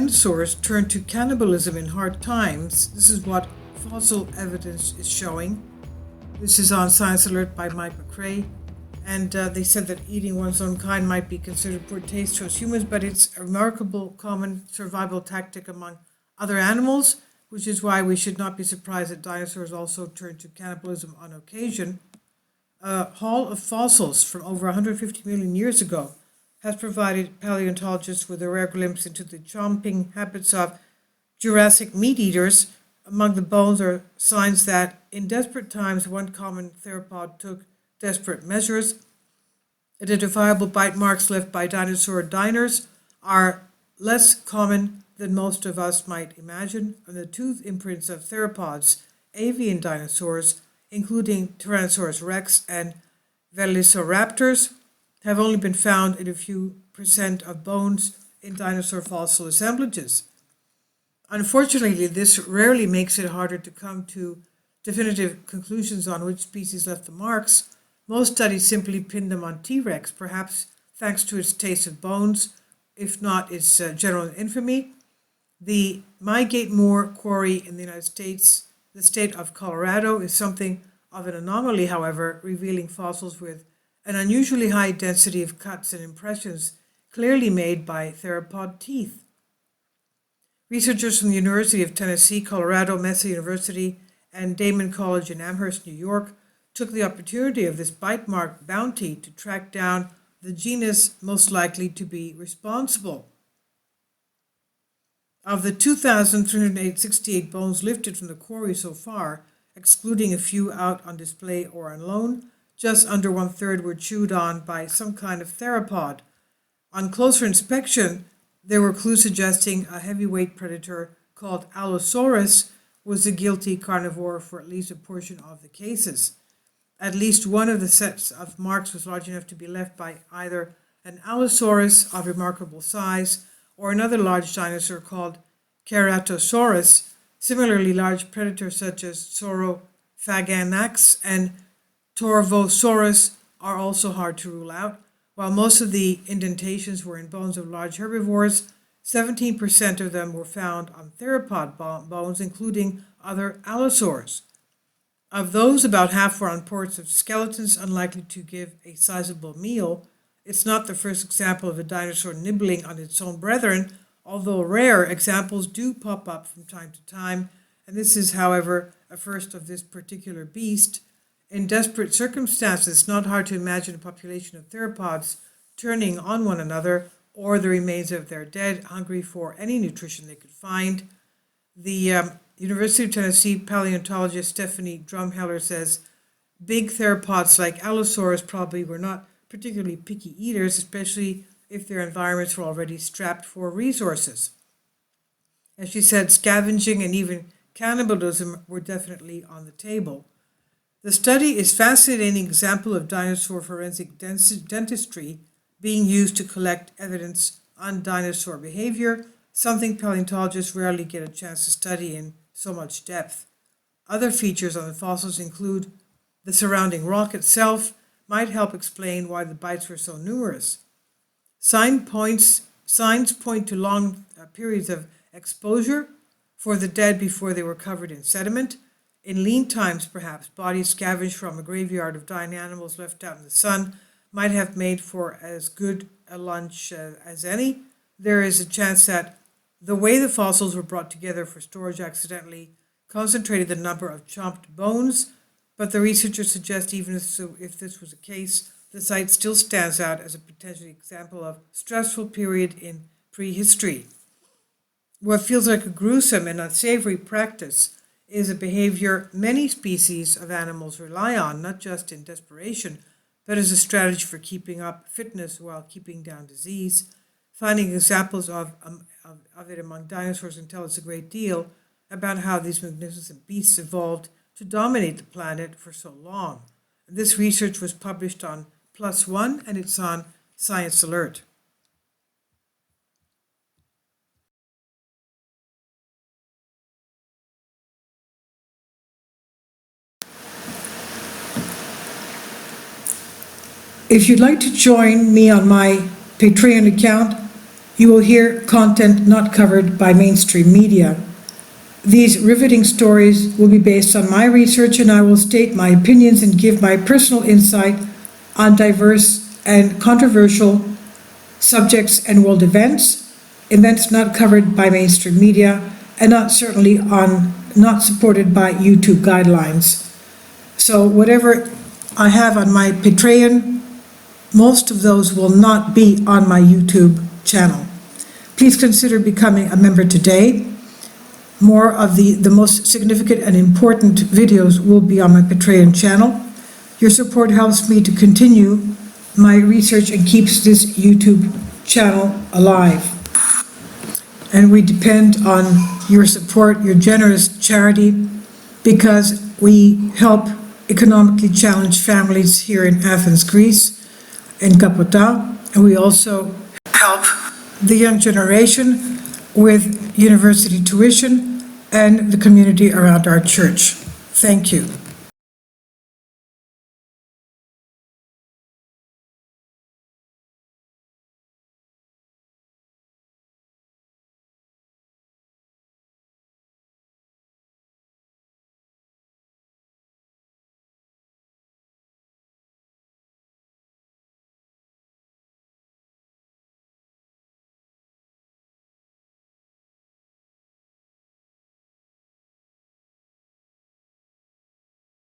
dinosaurs turned to cannibalism in hard times. This is what fossil evidence is showing. This is on Science Alert by Mike McCrae. And they said that eating one's own kind might be considered poor taste to us humans, but it's a remarkable common survival tactic among other animals, which is why we should not be surprised that dinosaurs also turned to cannibalism on occasion. A haul of fossils from over 150 million years ago has provided paleontologists with a rare glimpse into the chomping habits of Jurassic meat eaters. Among the bones are signs that, in desperate times, one common theropod took desperate measures. Identifiable bite marks left by dinosaur diners are less common than most of us might imagine, and the tooth imprints of theropods, avian dinosaurs, including Tyrannosaurus rex and Velociraptors, have only been found in a few percent of bones in dinosaur fossil assemblages. Unfortunately, this rarely makes it harder to come to definitive conclusions on which species left the marks. Most studies simply pin them on T. rex, perhaps thanks to its taste of bones, if not its general infamy. The Mygate Moor quarry in the United States, the state of Colorado, is something of an anomaly, however, revealing fossils with an unusually high density of cuts and impressions clearly made by theropod teeth. Researchers from the University of Tennessee, Colorado, Mesa University, and Damon College in Amherst, New York, took the opportunity of this bite mark bounty to track down the genus most likely to be responsible. Of the 2,368 bones lifted from the quarry so far, excluding a few out on display or on loan, just under one-third were chewed on by some kind of theropod. On closer inspection, there were clues suggesting a heavyweight predator called Allosaurus was the guilty carnivore for at least a portion of the cases. At least one of the sets of marks was large enough to be left by either an Allosaurus of remarkable size or another large dinosaur called Ceratosaurus. Similarly large predators such as Saurophaganax and Torvosaurus are also hard to rule out. While most of the indentations were in bones of large herbivores, 17% of them were found on theropod bones, including other allosaurs. Of those, about half were on parts of skeletons unlikely to give a sizable meal. It's not the first example of a dinosaur nibbling on its own brethren, although rare, examples do pop up from time to time, and this is, however, a first of this particular beast. In desperate circumstances, it's not hard to imagine a population of theropods turning on one another or the remains of their dead, hungry for any nutrition they could find. The University of Tennessee paleontologist Stephanie Drumheller says big theropods like Allosaurus probably were not particularly picky eaters, especially if their environments were already strapped for resources. As she said, scavenging and even cannibalism were definitely on the table. The study is a fascinating example of dinosaur forensic dentistry being used to collect evidence on dinosaur behavior, something paleontologists rarely get a chance to study in so much depth. Other features on the fossils include the surrounding rock itself might help explain why the bites were so numerous. Signs point to long periods of exposure for the dead before they were covered in sediment. In lean times, perhaps, bodies scavenged from a graveyard of dying animals left out in the sun might have made for as good a lunch as any. There is a chance that the way the fossils were brought together for storage accidentally concentrated the number of chomped bones, but the researchers suggest even if this was the case, the site still stands out as a potential example of stressful period in prehistory. What feels like a gruesome and unsavory practice is a behavior many species of animals rely on, not just in desperation, but as a strategy for keeping up fitness while keeping down disease. Finding examples of it among dinosaurs can tell us a great deal about how these magnificent beasts evolved to dominate the planet for so long. This research was published on PLOS ONE and it's on Science Alert. If you'd like to join me on my Patreon account, You will hear content not covered by mainstream media. These riveting stories will be based on my research, and I will state my opinions and give my personal insight on diverse and controversial subjects and world events not covered by mainstream media, and not supported by YouTube guidelines. So whatever I have on my Patreon, most of those will not be on my YouTube channel. Please consider becoming a member today. More of the most significant and important videos will be on my Patreon channel. Your support helps me to continue my research and keeps this YouTube channel alive. And we depend on your support, your generous charity, because we help economically challenged families here in Athens, Greece, in Kapota, and we also help the young generation with university tuition and the community around our church. Thank you.